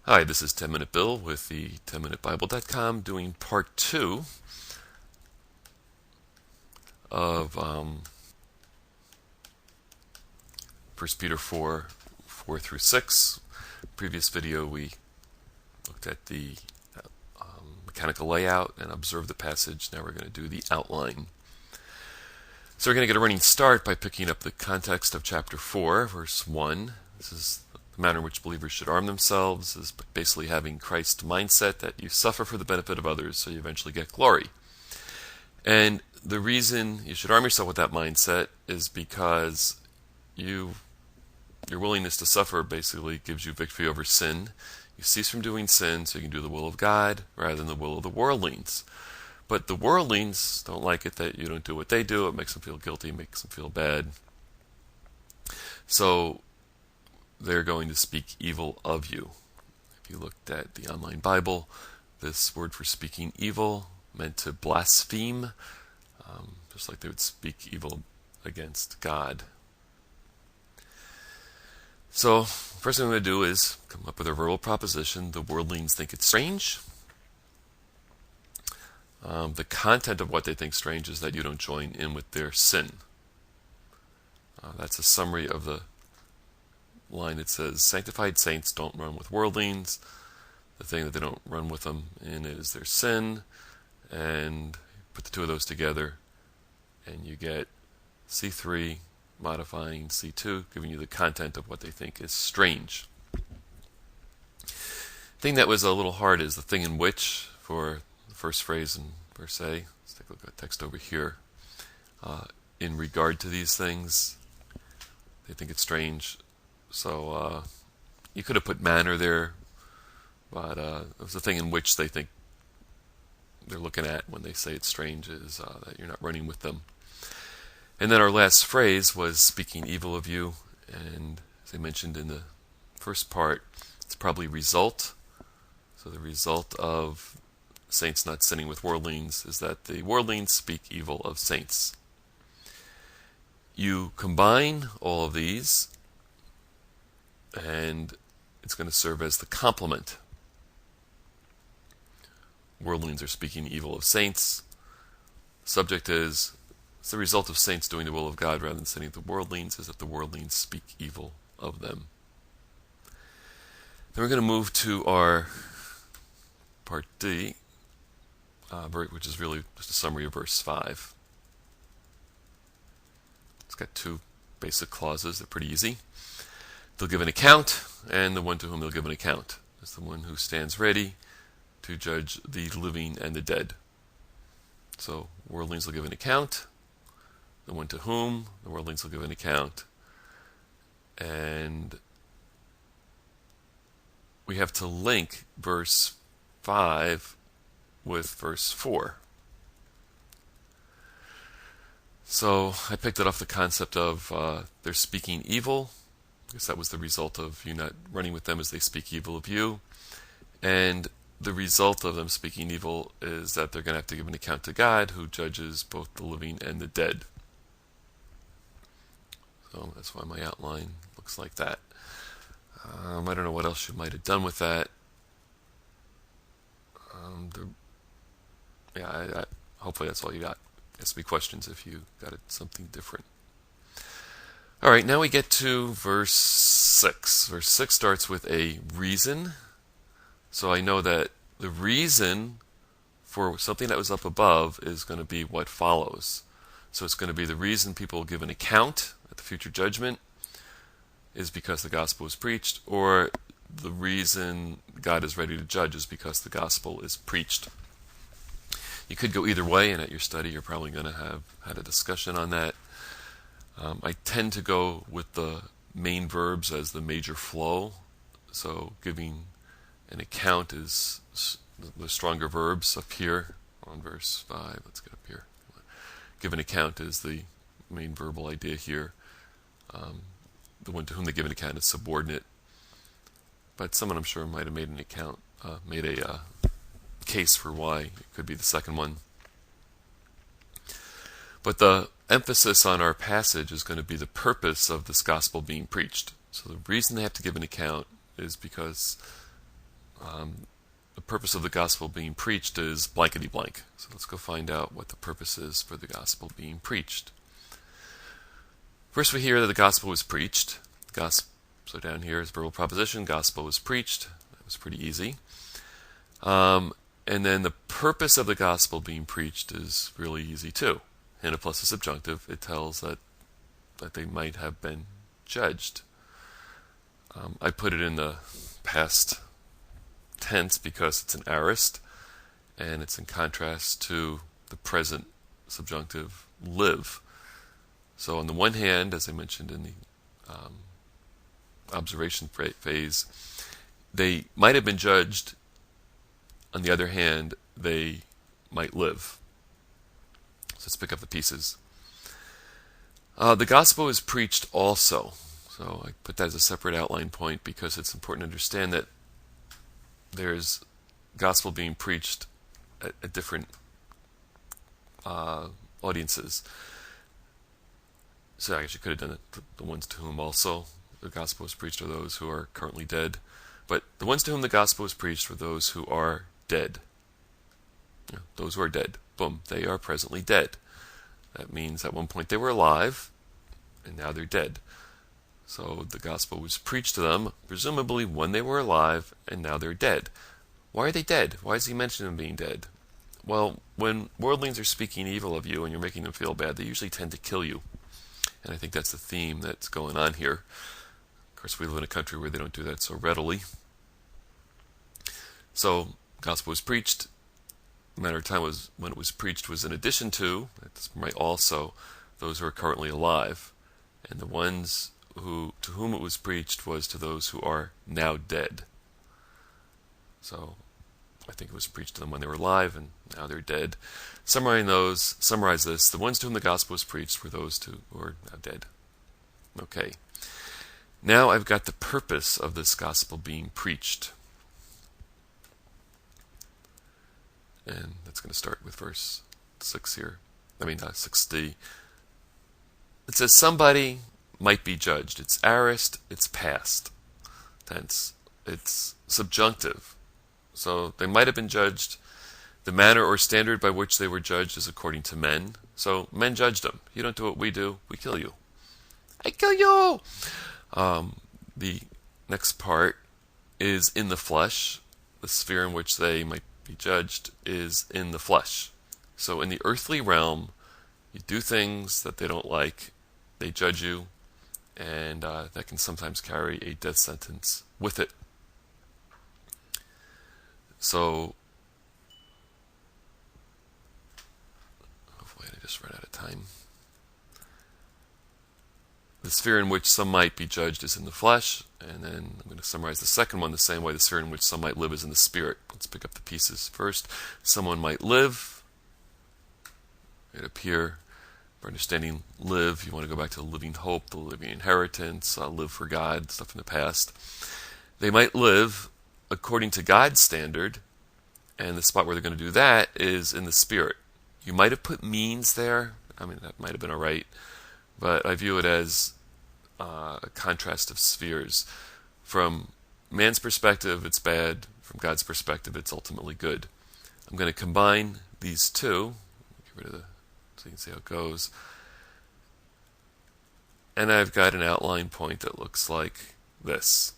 Hi, this is 10 Minute Bill with the 10MinuteBible.com doing part 2 of 1 Peter 4, 4 through 6. Previous video we looked at the mechanical layout and observed the passage. Now we're going to do the outline. So we're going to get a running start by picking up the context of chapter 4, verse 1. This is the manner in which believers should arm themselves, is basically having Christ's mindset that you suffer for the benefit of others so you eventually get glory. And the reason you should arm yourself with that mindset is because your willingness to suffer basically gives you victory over sin. You cease from doing sin so you can do the will of God rather than the will of the worldlings. But the worldlings don't like it that you don't do what they do. It makes them feel guilty, makes them feel bad. So they're going to speak evil of you. If you looked at the online Bible, this word for speaking evil meant to blaspheme, just like they would speak evil against God. So, first thing I'm going to do is come up with a verbal proposition. The worldlings think it's strange. The content of what they think strange is that you don't join in with their sin. That's a summary of the line that says, sanctified saints don't run with worldlings. The thing that they don't run with them in is their sin. And put the two of those together, and you get C3 modifying C2, giving you the content of what they think is strange. The thing that was a little hard is the thing in which for the first phrase in verse A. Let's take a look at the text over here. In regard to these things, they think it's strange. So you could have put manner there, but it was the thing in which they think they're looking at when they say it's strange is that you're not running with them. And then our last phrase was speaking evil of you, and as I mentioned in the first part, it's probably result. So the result of saints not sinning with worldlings is that the worldlings speak evil of saints. You combine all of these, and it's going to serve as the complement. Worldlings are speaking evil of saints. The subject is, it's the result of saints doing the will of God rather than sinning with the worldlings, is that the worldlings speak evil of them. Then we're going to move to our part D, which is really just a summary of verse 5. It's got two basic clauses. They're pretty easy. They'll give an account, and the one to whom they'll give an account is the one who stands ready to judge the living and the dead. So worldlings will give an account, the one to whom the worldlings will give an account. And we have to link verse 5 with verse 4. So I picked it off the concept of they're speaking evil, because that was the result of you not running with them as they speak evil of you. And the result of them speaking evil is that they're going to have to give an account to God, who judges both the living and the dead. So that's why my outline looks like that. I don't know what else you might have done with that. Hopefully that's all you got. Ask me questions if you got it something different. All right, now we get to verse 6. Verse 6 starts with a reason. So I know that the reason for something that was up above is going to be what follows. So it's going to be the reason people give an account at the future judgment is because the gospel is preached, or the reason God is ready to judge is because the gospel is preached. You could go either way, and at your study you're probably going to have had a discussion on that. I tend to go with the main verbs as the major flow. So giving an account is the stronger verbs up here on verse 5. Let's get up here. Give an account is the main verbal idea here. The one to whom they give an account is subordinate. But someone, I'm sure, might have made an account, made a case for why it could be the second one. But the emphasis on our passage is going to be the purpose of this gospel being preached. So the reason they have to give an account is because The purpose of the gospel being preached is blankety blank. So let's go find out what the purpose is for the gospel being preached. First, we hear that the gospel was preached. So down here is verbal proposition. Gospel was preached. That was pretty easy. And then the purpose of the gospel being preached is really easy too. And plus the subjunctive, it tells that they might have been judged. I put it in the past tense because it's an aorist, and it's in contrast to the present subjunctive, live. So on the one hand, as I mentioned in the observation phase, they might have been judged. On the other hand, they might live. So let's pick up the pieces. The gospel is preached also. So I put that as a separate outline point because it's important to understand that there's gospel being preached at different audiences. So I actually could have done it, the ones to whom also the gospel was preached are those who are currently dead. But the ones to whom the gospel was preached were those who are dead. Those who are dead. Boom. They are presently dead. That means at one point they were alive, and now they're dead. So the gospel was preached to them, presumably when they were alive, and now they're dead. Why are they dead? Why does he mention them being dead? Well, when worldlings are speaking evil of you and you're making them feel bad, they usually tend to kill you. And I think that's the theme that's going on here. Of course, we live in a country where they don't do that so readily. So, gospel was preached. The matter of time was when it was preached was in addition to, that's right, also, those who are currently alive. And the ones to whom it was preached was to those who are now dead. So, I think it was preached to them when they were alive, and now they're dead. Summarize this. The ones to whom the gospel was preached were those who are now dead. Okay. Now I've got the purpose of this gospel being preached. And that's going to start with verse 6 here. 6d. It says somebody might be judged. It's aorist, it's past tense. It's subjunctive. So they might have been judged. The manner or standard by which they were judged is according to men. So men judged them. You don't do what we do, we kill you. I kill you! The next part is in the flesh. The sphere in which they might be judged is in the flesh. So in the earthly realm, you do things that they don't like, they judge you, and that can sometimes carry a death sentence with it. So, hopefully I just ran out of time. The sphere in which some might be judged is in the flesh, and then I'm going to summarize the second one the same way. The sphere in which some might live is in the spirit. Let's pick up the pieces. First, someone might live. Right up here, for understanding live, you want to go back to the living hope, the living inheritance, live for God, stuff in the past. They might live according to God's standard, and the spot where they're going to do that is in the spirit. You might have put means there. That might have been all right, but I view it as a contrast of spheres. From man's perspective, it's bad. From God's perspective, it's ultimately good. I'm going to combine these two. Get rid of so you can see how it goes. And I've got an outline point that looks like this.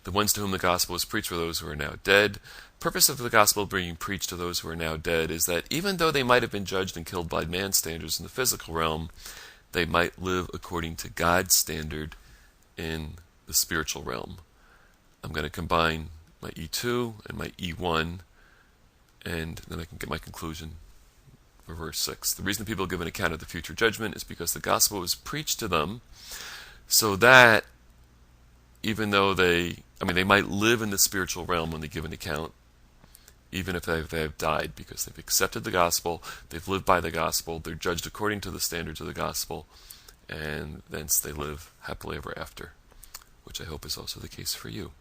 The ones to whom the gospel is preached were those who are now dead. Purpose of the gospel being preached to those who are now dead is that even though they might have been judged and killed by man's standards in the physical realm, they might live according to God's standard in the spiritual realm. I'm going to combine my E2 and my E1, and then I can get my conclusion for verse 6. The reason people give an account of the future judgment is because the gospel was preached to them so that even though they might live in the spiritual realm when they give an account, even if they have died, because they've accepted the gospel, they've lived by the gospel, they're judged according to the standards of the gospel, and thence they live happily ever after, which I hope is also the case for you.